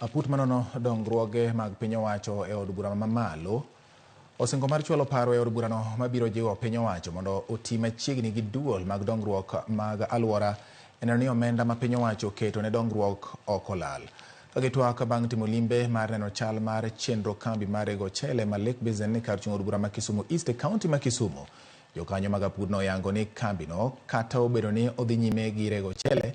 Aput manono dongruoge mag piny owacho e od bura mamalo osingo mar chwalo paro e od burano mabiro jiwo piny owacho mondo oti machiegni gi duol mag dongruok mag alwora en ni omenda ma piny owacho keto ne dongruok ok olal. Kagitwak bang' timo limbe mar neno chal mar chenro kambi mar Jotelo ma Lake Basin ni kar chung' od bura ma Kisumu East County ma Kisumu. Jokanyo mag aput no yango ni kambino kata obedo ni odhi nyime gi Jotelo,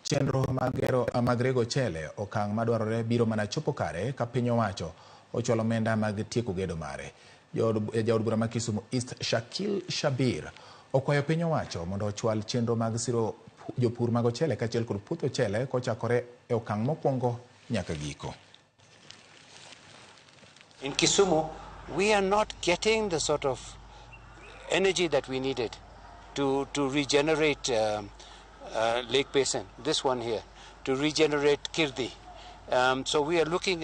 chenro mag Jotelo okang' madwarore biro mana chopo kare ka piny owacho ochwalo omenda mag tieko gedo mare. Jaod bura ma Kisumu East Shakil Shabir okwayo piny owacho mondo ochwal chenro mag siro jopur mag Jotelo kaachiel kod puoth Jotelo kochakore e okang' mokwongo nyaka giko. In Kisumu, we are not getting the sort of energy that we needed to regenerate Lake Basin, this one here, to regenerate Kirdi. So we are looking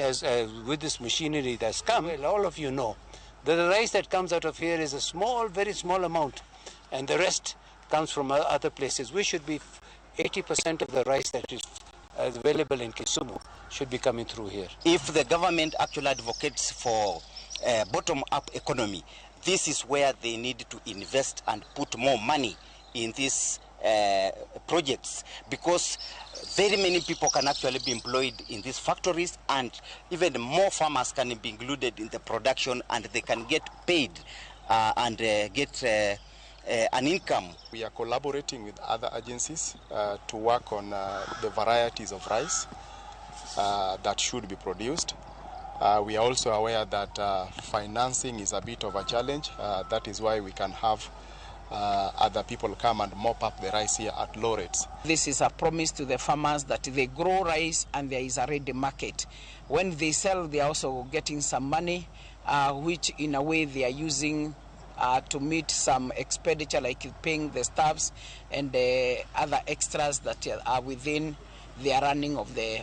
with this machinery that's come. Well, all of you know that the rice that comes out of here is a small, very small amount, and the rest comes from other places. We should be 80% of the rice that is available in Kisumu should be coming through here. If the government actually advocates for bottom-up economy, this is where they need to invest and put more money in these projects, because very many people can actually be employed in these factories, and even more farmers can be included in the production, and they can get paid and get an income. We are collaborating with other agencies to work on the varieties of rice that should be produced. We are also aware that financing is a bit of a challenge. That is why we can have other people come and mop up the rice here at low rates. This is a promise to the farmers that they grow rice and there is a ready market. When they sell, they are also getting some money, which in a way they are using to meet some expenditure like paying the staffs and other extras that are within the running of the